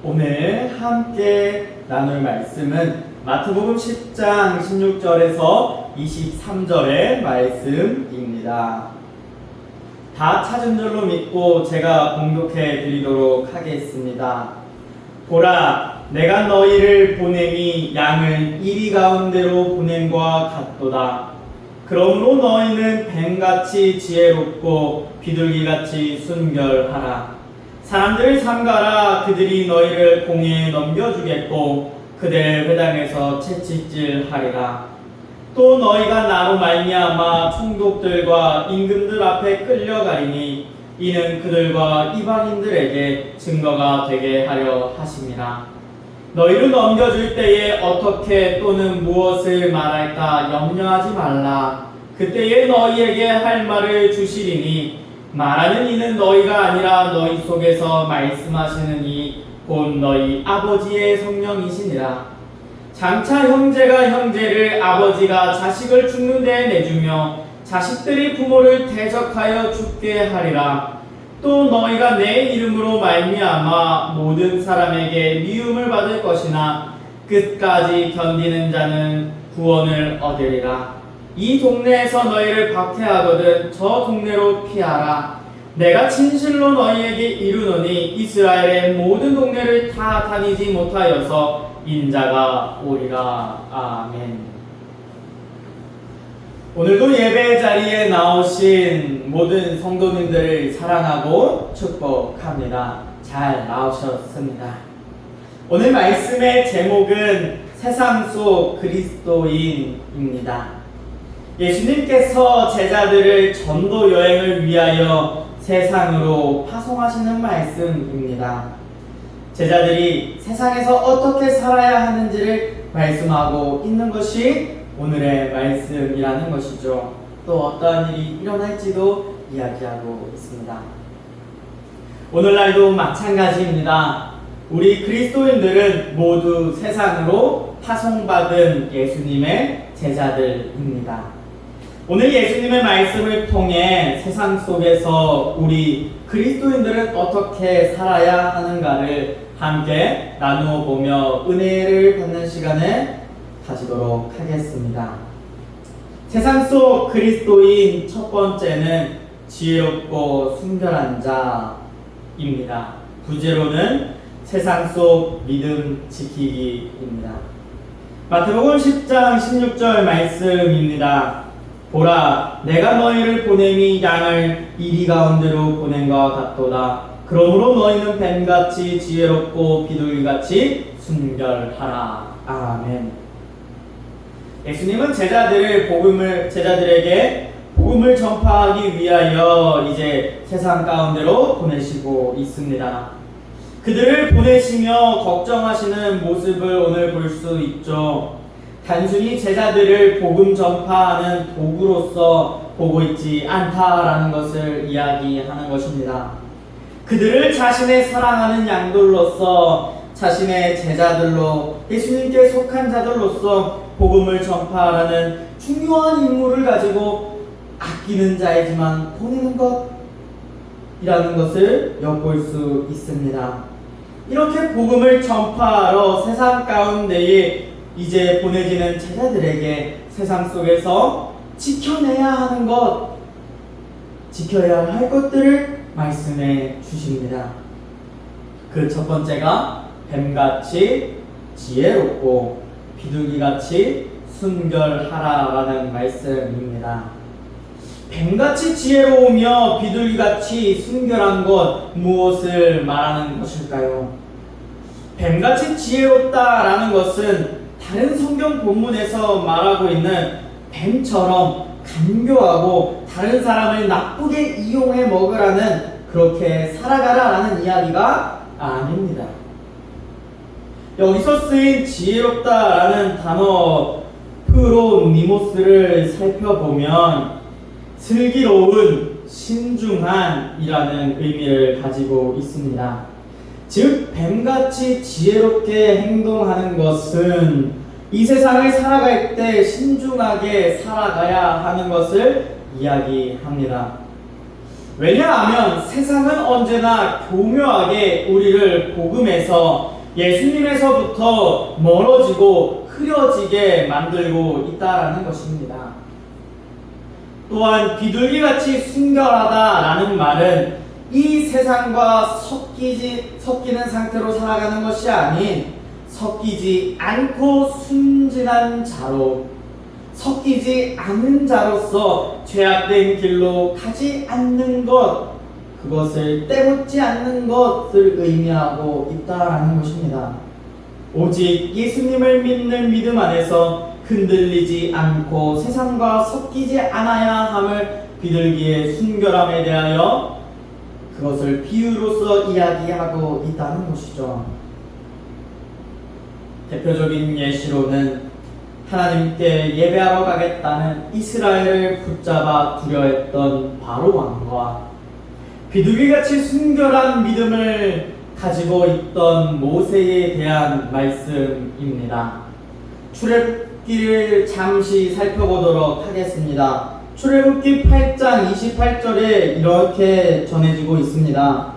오늘 함께 나눌 말씀은 마태복음 10장 16절에서 23절의 말씀입니다. 다 찾은 줄로 믿고 제가 봉독해 드리도록 하겠습니다. 보라, 내가 너희를 보냄이 양을 이리 가운데로 보냄과 같도다. 그러므로 너희는 뱀같이 지혜롭고 비둘기같이 순결하라. 사람들을 삼가라. 그들이 너희를 공회에 넘겨주겠고 그들 회당에서 채찍질하리라. 또 너희가 나로 말미암아 총독들과 임금들 앞에 끌려가리니 이는 그들과 이방인들에게 증거가 되게 하려 하심이라. 너희를 넘겨줄 때에 어떻게 또는 무엇을 말할까 염려하지 말라. 그때에 너희에게 할 말을 주시리니 말하는 이는 너희가 아니라 너희 속에서 말씀하시는 이 곧 너희 아버지의 성령이시니라. 장차 형제가 형제를, 아버지가 자식을 죽는 데에 내주며 자식들이 부모를 대적하여 죽게 하리라. 또 너희가 내 이름으로 말미암아 모든 사람에게 미움을 받을 것이나 끝까지 견디는 자는 구원을 얻으리라. 이 동네에서 너희를 박해하거든 저 동네로 피하라. 내가 진실로 너희에게 이르노니 이스라엘의 모든 동네를 다 다니지 못하여서 인자가 오리라. 아멘. 오늘도 예배 자리에 나오신 모든 성도님들을 사랑하고 축복합니다. 잘 나오셨습니다. 오늘 말씀의 제목은 세상 속 그리스도인입니다. 예수님께서 제자들을 전도 여행을 위하여 세상으로 파송하시는 말씀입니다. 제자들이 세상에서 어떻게 살아야 하는지를 말씀하고 있는 것이 오늘의 말씀이라는 것이죠. 또 어떠한 일이 일어날지도 이야기하고 있습니다. 오늘날도 마찬가지입니다. 우리 그리스도인들은 모두 세상으로 파송받은 예수님의 제자들입니다. 오늘 예수님의 말씀을 통해 세상 속에서 우리 그리스도인들은 어떻게 살아야 하는가를 함께 나누어 보며 은혜를 받는 시간을 가지도록 하겠습니다. 세상 속 그리스도인 첫 번째는 지혜롭고 순결한 자입니다. 부제로는 세상 속 믿음 지키기입니다. 마태복음 10장 16절 말씀입니다. 보라, 내가 너희를 보냄이 양을 이리 가운데로 보냄과 같도다. 그러므로 너희는 뱀같이 지혜롭고 비둘기같이 순결하라. 아멘. 예수님은 제자들에게 복음을 전파하기 위하여 이제 세상 가운데로 보내시고 있습니다. 그들을 보내시며 걱정하시는 모습을 오늘 볼 수 있죠. 단순히 제자들을 복음 전파하는 도구로서 보고 있지 않다라는 것을 이야기하는 것입니다. 그들을 자신의 사랑하는 양들로서, 자신의 제자들로, 예수님께 속한 자들로서 복음을 전파하라는 중요한 임무를 가지고 아끼는 자이지만 보내는 것이라는 것을 엿볼 수 있습니다. 이렇게 복음을 전파하러 세상 가운데에 이제 보내지는 제자들에게 세상 속에서 지켜내야 하는 것, 지켜야 할 것들을 말씀해 주십니다. 그 첫 번째가 뱀같이 지혜롭고 비둘기같이 순결하라라는 말씀입니다. 뱀같이 지혜로우며 비둘기같이 순결한 것, 무엇을 말하는 것일까요? 뱀같이 지혜롭다라는 것은 다른 성경 본문에서 말하고 있는 뱀처럼 간교하고 다른 사람을 나쁘게 이용해 먹으라는, 그렇게 살아가라라는 이야기가 아닙니다. 여기서 쓰인 지혜롭다라는 단어 프로니모스를 살펴보면 슬기로운, 신중한이라는 의미를 가지고 있습니다. 즉 뱀같이 지혜롭게 행동하는 것은 이 세상을 살아갈 때 신중하게 살아가야 하는 것을 이야기합니다. 왜냐하면 세상은 언제나 교묘하게 우리를 복음에서 예수님에서부터 멀어지고 흐려지게 만들고 있다라는 것입니다. 또한 비둘기같이 순결하다라는 말은 이 세상과 섞이는 상태로 살아가는 것이 아닌 섞이지 않고 순진한 자로, 섞이지 않는 자로서 죄악된 길로 가지 않는 것, 그것을 때묻지 않는 것을 의미하고 있다라는 것입니다. 오직 예수님을 믿는 믿음 안에서 흔들리지 않고 세상과 섞이지 않아야 함을 비둘기의 순결함에 대하여 그것을 비유로서 이야기하고 있다는 것이죠. 대표적인 예시로는 하나님께 예배하러 가겠다는 이스라엘을 붙잡아 두려했던 바로 왕과 비둘기같이 순결한 믿음을 가지고 있던 모세에 대한 말씀입니다. 출애굽기를 잠시 살펴보도록 하겠습니다. 출애굽기 8장 28절에 이렇게 전해지고 있습니다.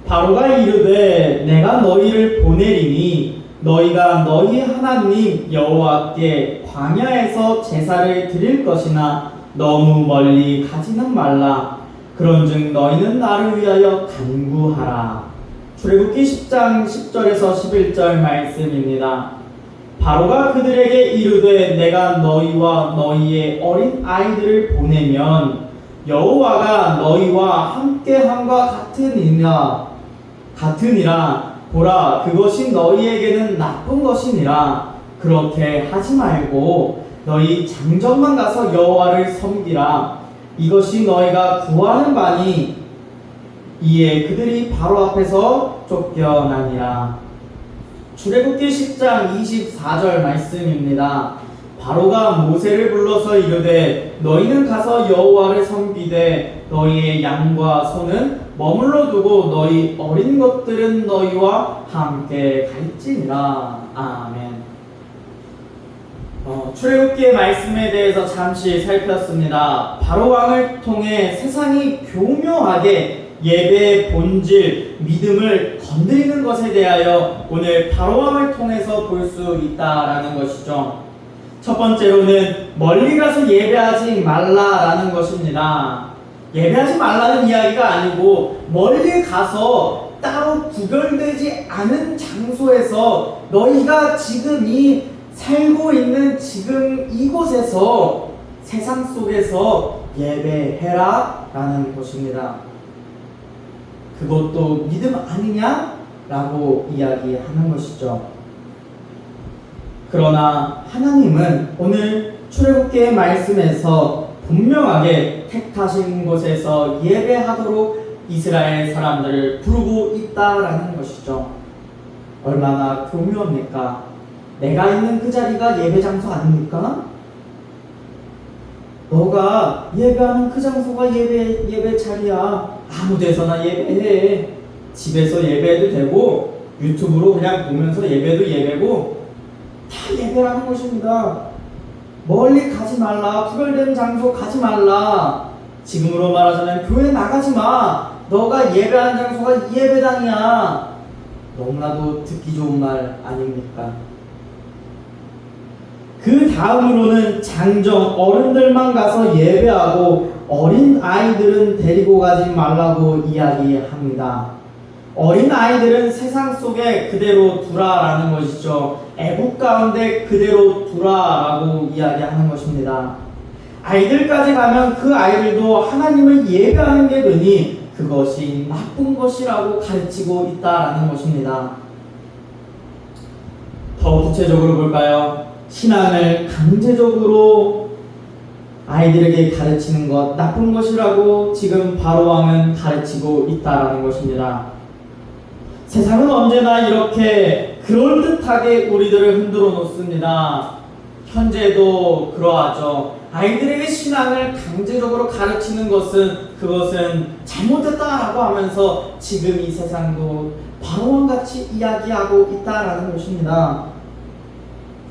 바로가 이르되 내가 너희를 보내리니 너희가 너희 하나님 여호와께 광야에서 제사를 드릴 것이나 너무 멀리 가지는 말라. 그런즉 너희는 나를 위하여 간구하라. 출애굽기 10장 10절에서 11절 말씀입니다. 바로가 그들에게 이르되 내가 너희와 너희의 어린 아이들을 보내면 여호와가 너희와 함께함과 같으니라. 보라, 그것이 너희에게는 나쁜 것이니라. 그렇게 하지 말고 너희 장정만 가서 여호와를 섬기라. 이것이 너희가 구하는 바니. 이에 그들이 바로 앞에서 쫓겨나니라. 출애굽기 10장 24절 말씀입니다. 바로가 모세를 불러서 이르되 너희는 가서 여호와를 섬기되 너희의 양과 소는 머물러 두고 너희 어린 것들은 너희와 함께 갈지니라. 아멘. 출애굽기의 말씀에 대해서 잠시 살폈습니다. 바로 왕을 통해 세상이 교묘하게 예배의 본질, 믿음을 건드리는 것에 대하여 오늘 바로 왕을 통해서 볼 수 있다라는 것이죠. 첫 번째로는 멀리 가서 예배하지 말라라는 것입니다. 예배하지 말라는 이야기가 아니고 멀리 가서 따로 구별되지 않은 장소에서 너희가 지금 살고 있는 지금 이곳에서 세상 속에서 예배해라 라는 것입니다. 그것도 믿음 아니냐? 라고 이야기하는 것이죠. 그러나 하나님은 오늘 출애굽기의 말씀에서 분명하게 택하신 곳에서 예배하도록 이스라엘 사람들을 부르고 있다라는 것이죠. 얼마나 교묘합니까? 내가 있는 그 자리가 예배 장소 아닙니까? 너가 예배하는 그 장소가 예배 자리야. 아무 데서나 예배해. 집에서 예배해도 되고 유튜브로 그냥 보면서 예배도 예배고 다 예배라는 것입니다. 멀리 가지 말라. 구별된 장소 가지 말라. 지금으로 말하자면 교회 나가지 마. 너가 예배하는 장소가 예배당이야. 너무나도 듣기 좋은 말 아닙니까? 그 다음으로는 장정 어른들만 가서 예배하고 어린 아이들은 데리고 가지 말라고 이야기합니다. 어린 아이들은 세상 속에 그대로 두라라는 것이죠. 애국 가운데 그대로 두라라고 이야기하는 것입니다. 아이들까지 가면 그 아이들도 하나님을 예배하는 게 되니 그것이 나쁜 것이라고 가르치고 있다라는 것입니다. 더 구체적으로 볼까요? 신앙을 강제적으로 아이들에게 가르치는 것 나쁜 것이라고 지금 바로 왕은 가르치고 있다라는 것입니다. 세상은 언제나 이렇게 그럴듯하게 우리들을 흔들어 놓습니다. 현재도 그러하죠. 아이들에게 신앙을 강제적으로 가르치는 그것은 잘못됐다라고 하면서 지금 이 세상도 바로 왕같이 이야기하고 있다라는 것입니다.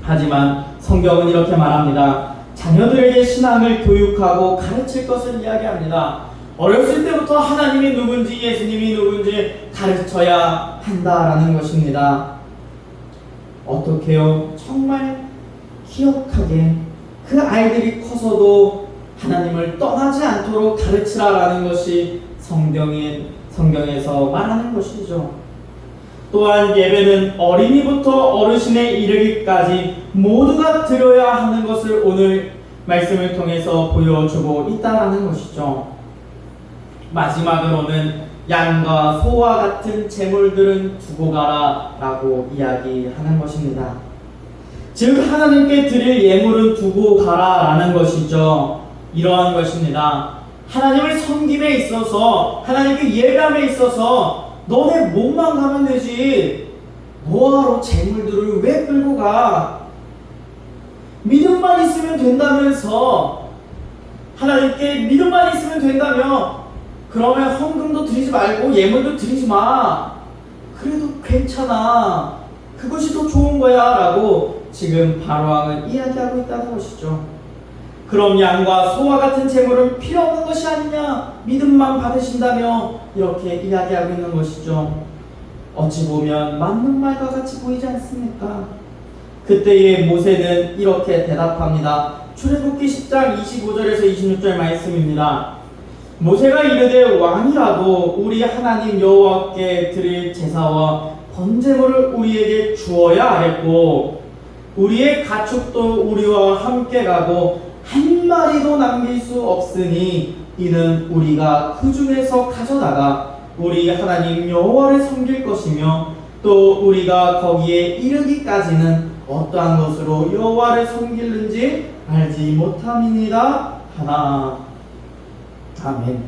하지만 성경은 이렇게 말합니다. 자녀들에게 신앙을 교육하고 가르칠 것을 이야기합니다. 어렸을 때부터 하나님이 누군지 예수님이 누군지 가르쳐야 한다라는 것입니다. 어떻게요? 정말 기억하게 그 아이들이 커서도 하나님을 떠나지 않도록 가르치라라는 것이 성경에서 말하는 것이죠. 또한 예배는 어린이부터 어르신에 이르기까지 모두가 드려야 하는 것을 오늘 말씀을 통해서 보여주고 있다라는 것이죠. 마지막으로는 양과 소와 같은 제물들은 두고 가라 라고 이야기하는 것입니다. 즉 하나님께 드릴 예물은 두고 가라 라는 것이죠. 이러한 것입니다. 하나님을 섬김에 있어서, 하나님께 예배함에 있어서 너네 몸만 가면 되지 뭐하러 재물들을 왜 끌고 가? 믿음만 있으면 된다면서, 하나님께 믿음만 있으면 된다며 그러면 헌금도 드리지 말고 예물도 드리지 마. 그래도 괜찮아. 그것이 더 좋은 거야 라고 지금 바로왕은 이야기하고 있다는 것이죠. 그럼 양과 소와 같은 제물은 필요 없는 것이 아니냐? 믿음만 받으신다며 이렇게 이야기하고 있는 것이죠. 어찌 보면 맞는 말과 같이 보이지 않습니까? 그때의 모세는 이렇게 대답합니다. 출애굽기 10장 25절에서 26절 말씀입니다. 모세가 이르되 왕이라도 우리 하나님 여호와께 드릴 제사와 번제물을 우리에게 주어야 하겠고 우리의 가축도 우리와 함께 가고 한 마리도 남길 수 없으니 이는 우리가 그 중에서 가져다가 우리 하나님 여호와를 섬길 것이며 또 우리가 거기에 이르기까지는 어떠한 것으로 여호와를 섬기는지 알지 못함이니라 하나. 아멘.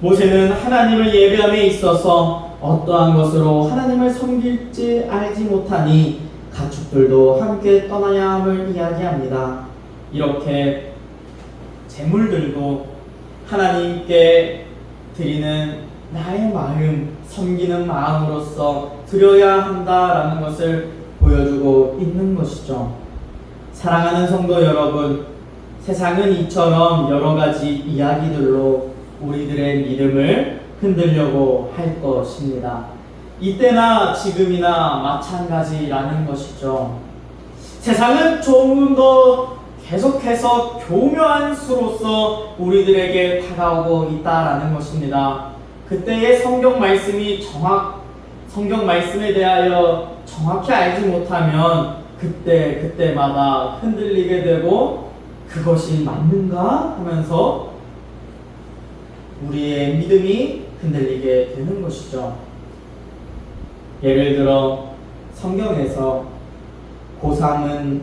모세는 하나님을 예배함에 있어서 어떠한 것으로 하나님을 섬길지 알지 못하니 가축들도 함께 떠나야 함을 이야기합니다. 이렇게 제물들도 하나님께 드리는 나의 마음, 섬기는 마음으로서 드려야 한다라는 것을 보여주고 있는 것이죠. 사랑하는 성도 여러분, 세상은 이처럼 여러 가지 이야기들로 우리들의 믿음을 흔들려고 할 것입니다. 이때나 지금이나 마찬가지라는 것이죠. 세상은 조금 더 계속해서 교묘한 수로서 우리들에게 다가오고 있다라는 것입니다. 그때의 성경 말씀에 대하여 정확히 알지 못하면 그때마다 흔들리게 되고 그것이 맞는가 하면서 우리의 믿음이 흔들리게 되는 것이죠. 예를 들어 성경에서 고3은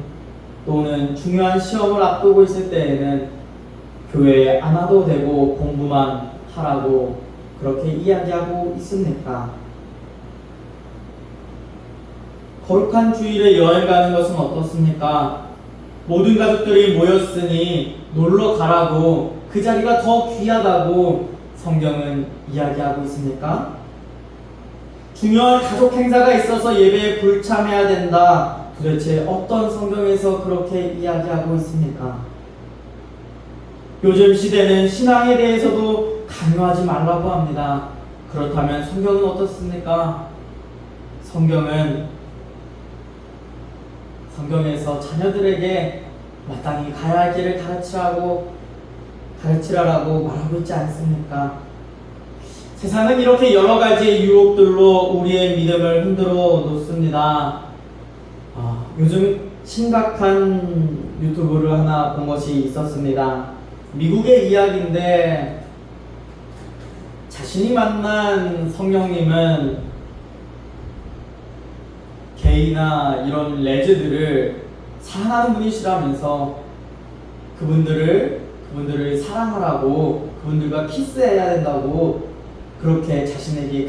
또는 중요한 시험을 앞두고 있을 때에는 교회에 안 와도 되고 공부만 하라고 그렇게 이야기하고 있습니까? 거룩한 주일에 여행 가는 것은 어떻습니까? 모든 가족들이 모였으니 놀러 가라고, 그 자리가 더 귀하다고 성경은 이야기하고 있습니까? 중요한 가족 행사가 있어서 예배에 불참해야 된다. 도대체 어떤 성경에서 그렇게 이야기하고 있습니까? 요즘 시대는 신앙에 대해서도 강요하지 말라고 합니다. 그렇다면 성경은 어떻습니까? 성경에서 자녀들에게 마땅히 가야 할 길을 가르치라라고 말하고 있지 않습니까? 세상은 이렇게 여러 가지의 유혹들로 우리의 믿음을 흔들어 놓습니다. 요즘 심각한 유튜브를 하나 본 것이 있었습니다. 미국의 이야기인데 자신이 만난 성령님은 게이나 이런 레즈들을 사랑하는 분이시라면서 그분들을 사랑하라고, 그분들과 키스해야 된다고 그렇게 자신에게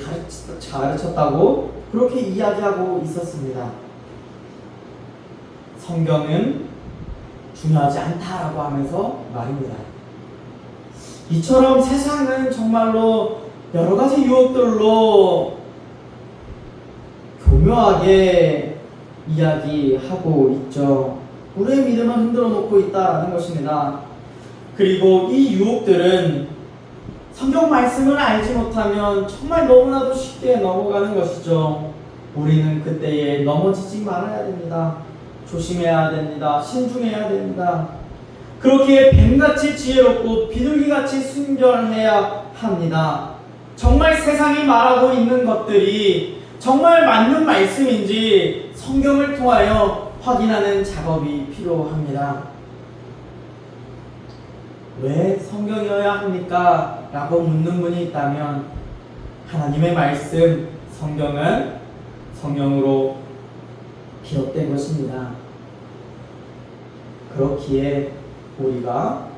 가르쳤다고 그렇게 이야기하고 있었습니다. 성경은 중요하지 않다라고 하면서 말입니다. 이처럼 세상은 정말로 여러 가지 유혹들로 교묘하게 이야기하고 있죠. 우리의 믿음을 흔들어 놓고 있다는 것입니다. 그리고 이 유혹들은 성경 말씀을 알지 못하면 정말 너무나도 쉽게 넘어가는 것이죠. 우리는 그때에 넘어지지 말아야 됩니다. 조심해야 됩니다. 신중해야 됩니다. 그렇게 뱀같이 지혜롭고 비둘기같이 순결해야 합니다. 정말 세상이 말하고 있는 것들이 정말 맞는 말씀인지 성경을 통하여 확인하는 작업이 필요합니다. 왜 성경이어야 합니까? 라고 묻는 분이 있다면 하나님의 말씀, 성경은 성령으로 기록된 것입니다. 그렇기에 우리가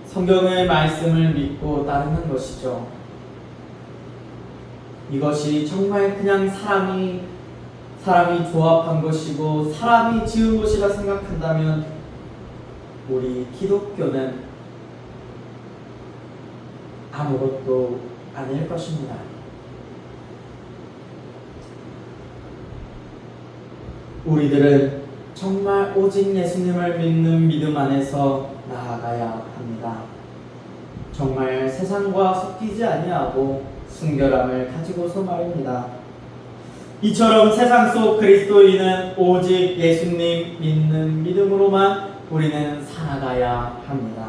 성경의 말씀을 믿고 따르는 것이죠. 이것이 정말 그냥 사람이 조합한 것이고 사람이 지은 것이라 생각한다면 우리 기독교는 아무것도 아닐 것입니다. 우리들은 정말 오직 예수님을 믿는 믿음 안에서 나아가야 합니다. 정말 세상과 섞이지 아니하고 순결함을 가지고서 말입니다. 이처럼 세상 속 그리스도인은 오직 예수님 믿는 믿음으로만 우리는 살아가야 합니다.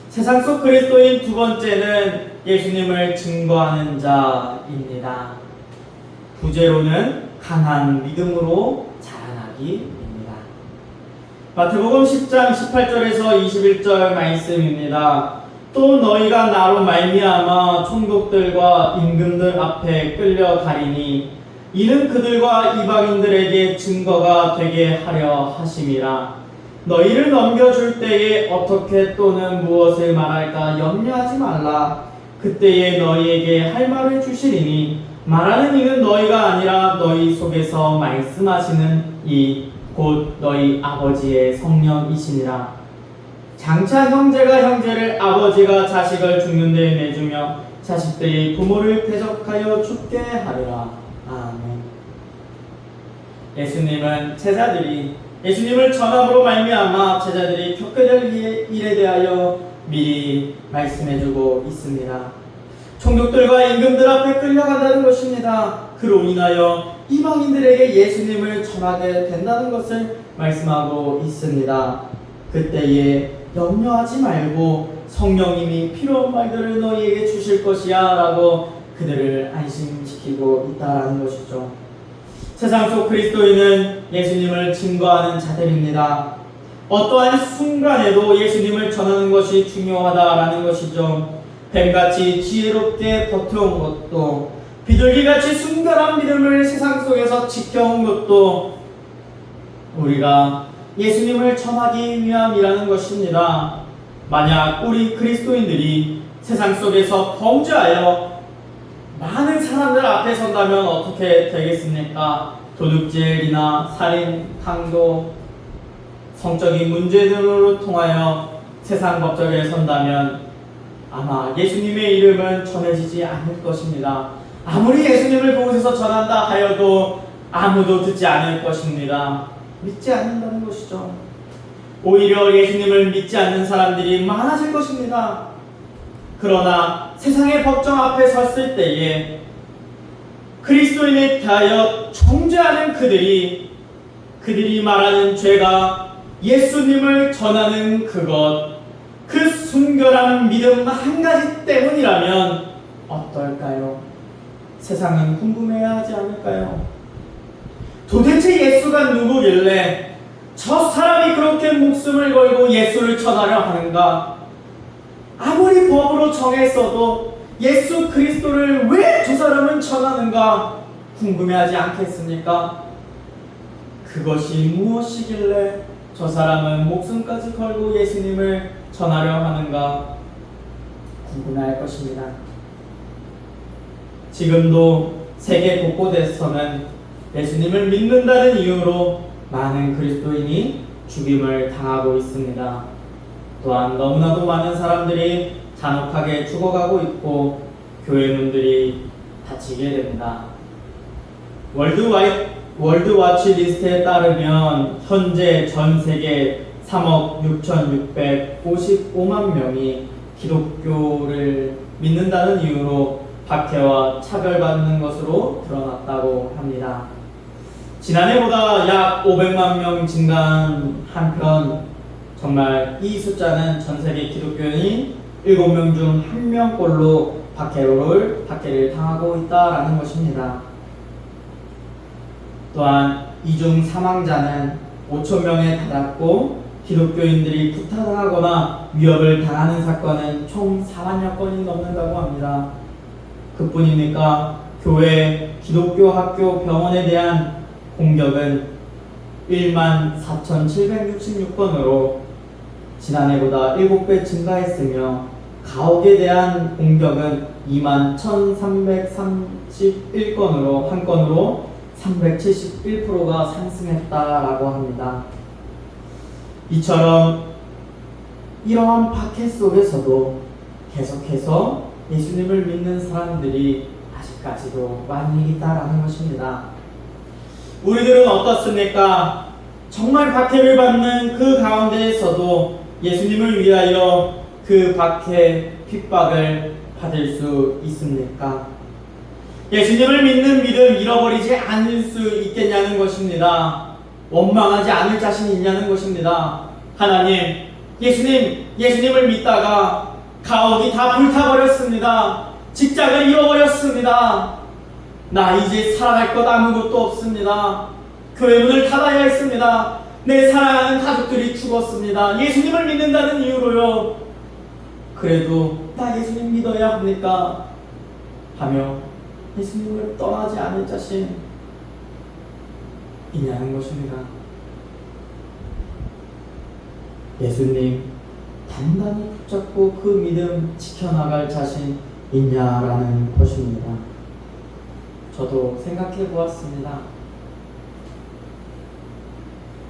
세상 속 그리스도인 두 번째는 예수님을 증거하는 자입니다. 부제로는 강한 믿음으로 자라나기입니다. 마태복음 10장 18절에서 21절 말씀입니다. 또 너희가 나로 말미암아 총독들과 임금들 앞에 끌려가리니 이는 그들과 이방인들에게 증거가 되게 하려 하심이라. 너희를 넘겨줄 때에 어떻게 또는 무엇을 말할까 염려하지 말라. 그때에 너희에게 할 말을 주시리니 말하는 이는 너희가 아니라 너희 속에서 말씀하시는 이 곧 너희 아버지의 성령이시니라. 장차 형제가 형제를 아버지가 자식을 죽는 데에 내주며 자식들이 부모를 대적하여 죽게 하리라. 아멘. 예수님은 제자들이 예수님을 전함으로 말미암아 제자들이 겪게 될 일에 대하여 미리 말씀해주고 있습니다. 총독들과 임금들 앞에 끌려간다는 것입니다. 그로 인하여 이방인들에게 예수님을 전하게 된다는 것을 말씀하고 있습니다. 그때에 염려하지 말고 성령님이 필요한 말들을 너희에게 주실 것이야 라고 그들을 안심시키고 있다는 것이죠. 세상 속 그리스도인은 예수님을 증거하는 자들입니다. 어떠한 순간에도 예수님을 전하는 것이 중요하다라는 것이죠. 뱀같이 지혜롭게 버텨온 것도 비둘기같이 순결한 믿음을 세상 속에서 지켜온 것도 우리가 예수님을 전하기 위함이라는 것입니다. 만약 우리 그리스도인들이 세상 속에서 범죄하여 많은 사람들 앞에 선다면 어떻게 되겠습니까? 도둑질이나 살인, 강도, 성적인 문제 등으로 통하여 세상 법정에 선다면 아마 예수님의 이름은 전해지지 않을 것입니다. 아무리 예수님을 그곳에서 전한다 하여도 아무도 듣지 않을 것입니다. 믿지 않는다는 것이죠. 오히려 예수님을 믿지 않는 사람들이 많아질 것입니다. 그러나 세상의 법정 앞에 섰을 때에 그리스도인에 대하여 정죄하는 그들이 말하는 죄가 예수님을 전하는 그 순결한 믿음 한 가지 때문이라면 어떨까요? 세상은 궁금해야 하지 않을까요? 도대체 예수가 누구길래 저 사람이 그렇게 목숨을 걸고 예수를 전하려 하는가? 아무리 법으로 정했어도 예수 그리스도를 왜 저 사람은 전하는가 궁금해하지 않겠습니까? 그것이 무엇이길래 저 사람은 목숨까지 걸고 예수님을 전하려 하는가 궁금해할 것입니다. 지금도 세계 곳곳에서는 예수님을 믿는다는 이유로 많은 그리스도인이 죽임을 당하고 있습니다. 또한 너무나도 많은 사람들이 잔혹하게 죽어가고 있고 교회 문들이 닫히게 됩니다. 월드와치 리스트에 따르면 현재 전 세계 3억 6,655만 명이 기독교를 믿는다는 이유로 박해와 차별받는 것으로 드러났다고 합니다. 지난해보다 약 500만 명 증가한 한편 정말 이 숫자는 전 세계 기독교인이 7명 중 1명꼴로 박해를 당하고 있다라는 것입니다. 또한 이 중 사망자는 5,000명에 달했고 기독교인들이 구타당하거나 위협을 당하는 사건은 총 4만여 건이 넘는다고 합니다. 그뿐입니까? 교회, 기독교 학교, 병원에 대한 공격은 14,766건으로 지난해보다 7배 증가했으며 가옥에 대한 공격은 21,331건으로 한 건으로 371%가 상승했다라고 합니다. 이처럼 이러한 박해 속에서도 계속해서 예수님을 믿는 사람들이 아직까지도 많이 있다라는 것입니다. 우리들은 어떻습니까? 정말 박해를 받는 그 가운데에서도 예수님을 위하여 그 박해, 핍박을 받을 수 있습니까? 예수님을 믿는 믿음 잃어버리지 않을 수 있겠냐는 것입니다. 원망하지 않을 자신이 있냐는 것입니다. 하나님, 예수님을 믿다가 가옥이 다 불타버렸습니다. 직장을 잃어버렸습니다. 나 이제 살아갈 것 아무것도 없습니다. 교회 문을 닫아야 했습니다. 내 사랑하는 가족들이 죽었습니다. 예수님을 믿는다는 이유로요. 그래도 나 예수님 믿어야 합니까? 하며 예수님을 떠나지 않을 자신 있냐는 것입니다. 예수님 단단히 붙잡고 그 믿음 지켜나갈 자신 있냐라는 것입니다. 저도 생각해 보았습니다.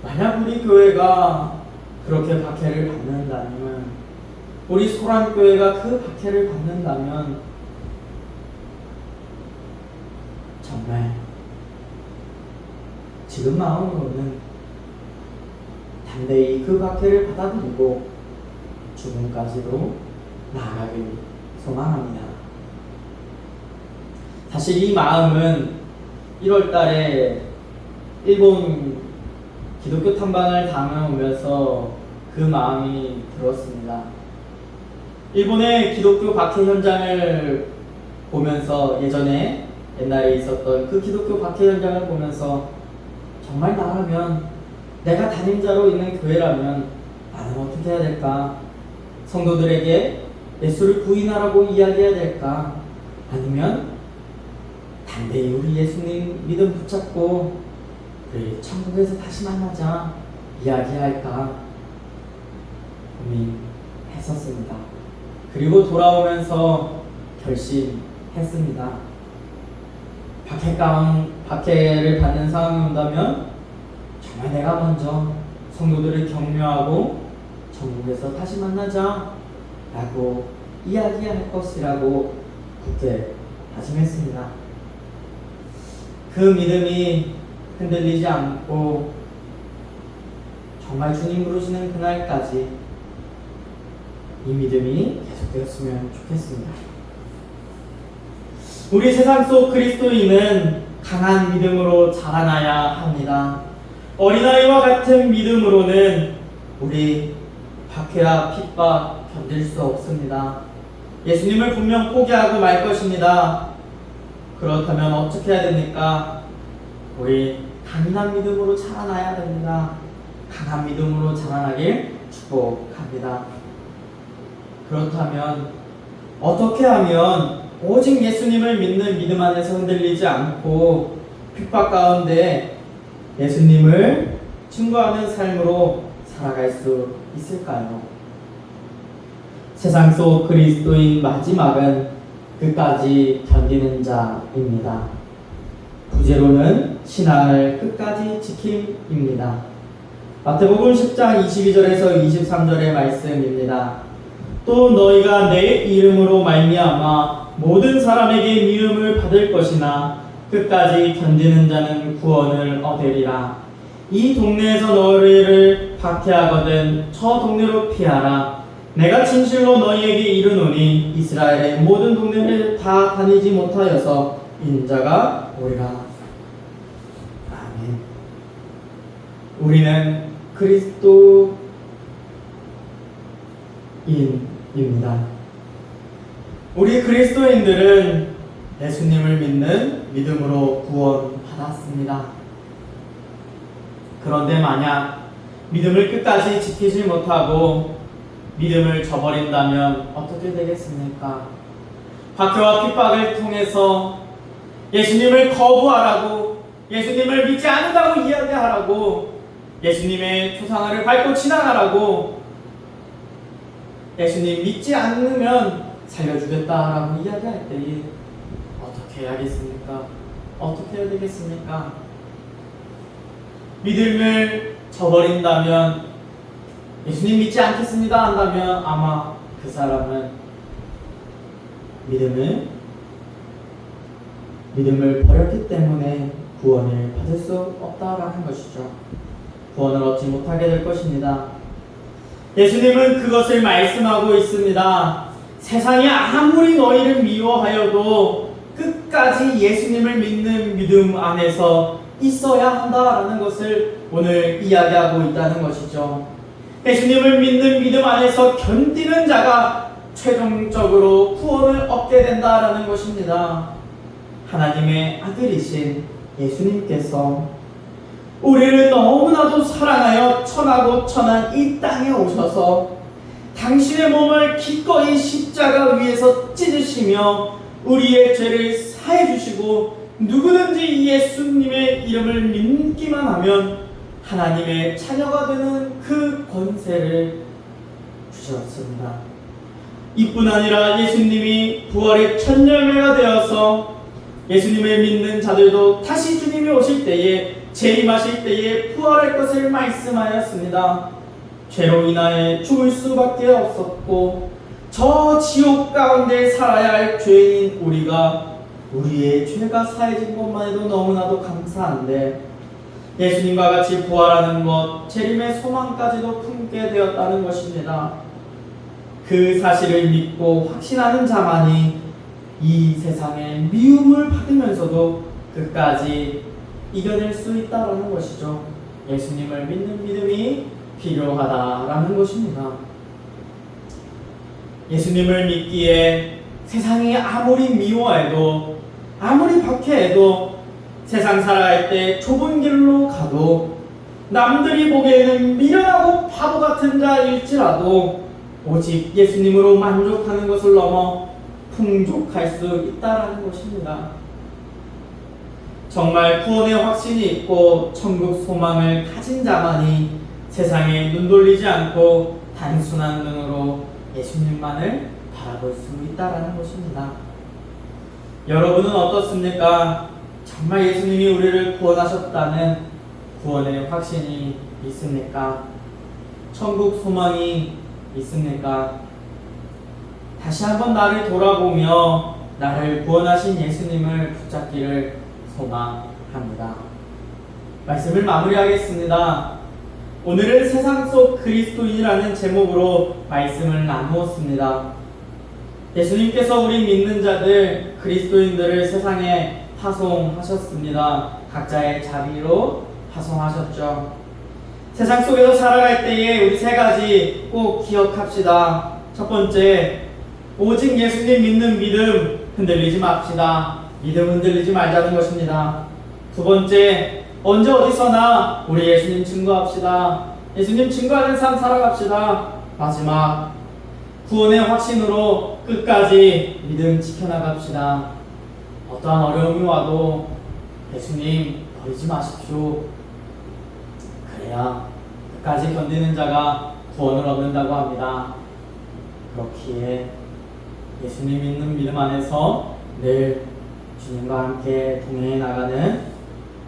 만약 우리 교회가 그렇게 박해를 받는다면, 우리 소란교회가 그 박해를 받는다면 정말 지금 마음으로는 담대히 그 박해를 받아들이고 죽음까지도 나아가길 소망합니다. 사실 이 마음은 1월 달에 일본 기독교 탐방을 다녀오면서 그 마음이 들었습니다. 일본의 기독교 박해 현장을 보면서 옛날에 있었던 그 기독교 박해 현장을 보면서 정말 나라면, 내가 담임자로 있는 교회라면 나는 어떻게 해야 될까? 성도들에게 예수를 부인하라고 이야기해야 될까? 아니면 담대히 우리 예수님 믿음 붙잡고 우리 천국에서 다시 만나자 이야기할까 고민했었습니다. 그리고 돌아오면서 결심했습니다. 박해를 받는 상황이 온다면 정말 내가 먼저 성도들을 격려하고 천국에서 다시 만나자 라고 이야기할 것이라고 굳게 다짐했습니다. 그 믿음이 흔들리지 않고 정말 주님 부르시는 그날까지 이 믿음이 계속되었으면 좋겠습니다. 우리 세상 속 그리스도인은 강한 믿음으로 자라나야 합니다. 어린아이와 같은 믿음으로는 우리 박해와 핍박 견딜 수 없습니다. 예수님을 분명 포기하고 말 것입니다. 그렇다면 어떻게 해야 됩니까? 우리 강인한 믿음으로 자라나야 됩니다. 강한 믿음으로 자라나길 축복합니다. 그렇다면 어떻게 하면 오직 예수님을 믿는 믿음 안에서 흔들리지 않고 핍박 가운데 예수님을 증거하는 삶으로 살아갈 수 있을까요? 세상 속 그리스도인 마지막은 끝까지 견디는 자입니다. 부제로는 신앙을 끝까지 지킴입니다. 마태복음 10장 22절에서 23절의 말씀입니다. 또 너희가 내 이름으로 말미암아 모든 사람에게 미움을 받을 것이나 끝까지 견디는 자는 구원을 얻으리라. 이 동네에서 너희를 박해하거든 저 동네로 피하라. 내가 진실로 너희에게 이르노니 이스라엘의 모든 동네를 다 다니지 못하여서 인자가 오리라. 아멘. 우리는 그리스도인입니다. 우리 그리스도인들은 예수님을 믿는 믿음으로 구원받았습니다. 그런데 만약 믿음을 끝까지 지키지 못하고 믿음을 저버린다면 어떻게 되겠습니까? 박해와 핍박을 통해서 예수님을 거부하라고, 예수님을 믿지 않는다고 이야기하라고, 예수님의 초상화를 밟고 지나가라고, 예수님 믿지 않으면 살려주겠다라고 이야기할 때에 어떻게 해야겠습니까? 어떻게 해야 되겠습니까? 믿음을 저버린다면, 예수님 믿지 않겠습니다 한다면 아마 그 사람은 믿음을 버렸기 때문에 구원을 받을 수 없다라는 것이죠. 구원을 얻지 못하게 될 것입니다. 예수님은 그것을 말씀하고 있습니다. 세상이 아무리 너희를 미워하여도 끝까지 예수님을 믿는 믿음 안에서 있어야 한다라는 것을 오늘 이야기하고 있다는 것이죠. 예수님을 믿는 믿음 안에서 견디는 자가 최종적으로 구원을 얻게 된다라는 것입니다. 하나님의 아들이신 예수님께서 우리를 너무나도 사랑하여 천하고 천한 이 땅에 오셔서 당신의 몸을 기꺼이 십자가 위에서 찢으시며 우리의 죄를 사해 주시고 누구든지 예수님의 이름을 믿기만 하면 하나님의 자녀가 되는 그 권세를 주셨습니다. 이뿐 아니라 예수님이 부활의 첫 열매가 되어서 예수님을 믿는 자들도 다시 주님이 오실 때에 재림하실 때에 부활할 것을 말씀하였습니다. 죄로 인하여 죽을 수밖에 없었고 저 지옥 가운데 살아야 할 죄인 우리가 우리의 죄가 사해진 것만 해도 너무나도 감사한데 예수님과 같이 부활하는 것, 재림의 소망까지도 품게 되었다는 것입니다. 그 사실을 믿고 확신하는 자만이 이 세상의 미움을 받으면서도 끝까지 이겨낼 수 있다는 것이죠. 예수님을 믿는 믿음이 필요하다라는 것입니다. 예수님을 믿기에 세상이 아무리 미워해도 아무리 박해해도 세상 살아갈 때 좁은 길로 가도 남들이 보기에는 미련하고 바보 같은 자일지라도 오직 예수님으로 만족하는 것을 넘어 풍족할 수 있다는 것입니다. 정말 구원의 확신이 있고 천국 소망을 가진 자만이 세상에 눈 돌리지 않고 단순한 눈으로 예수님만을 바라볼 수 있다는 것입니다. 여러분은 어떻습니까? 정말 예수님이 우리를 구원하셨다는 구원의 확신이 있습니까? 천국 소망이 있습니까? 다시 한번 나를 돌아보며 나를 구원하신 예수님을 붙잡기를 소망합니다. 말씀을 마무리하겠습니다. 오늘은 세상 속 그리스도인이라는 제목으로 말씀을 나누었습니다. 예수님께서 우리 믿는 자들, 그리스도인들을 세상에 파송하셨습니다. 각자의 자리로 파송하셨죠. 세상 속에서 살아갈 때에 우리 세 가지 꼭 기억합시다. 첫 번째, 오직 예수님 믿는 믿음 흔들리지 맙시다. 믿음 흔들리지 말자는 것입니다. 두 번째, 언제 어디서나 우리 예수님 증거합시다. 예수님 증거하는 삶 살아갑시다. 마지막, 구원의 확신으로 끝까지 믿음 지켜나갑시다. 어떠한 어려움이 와도 예수님 버리지 마십시오. 그래야 끝까지 견디는 자가 구원을 얻는다고 합니다. 그렇기에 예수님 믿는 믿음 안에서 늘 주님과 함께 동행해 나가는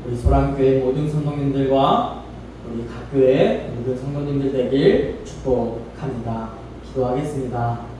우리 소랑교회 모든 성도님들과 우리 각교회 모든 성도님들 되길 축복합니다. 기도하겠습니다.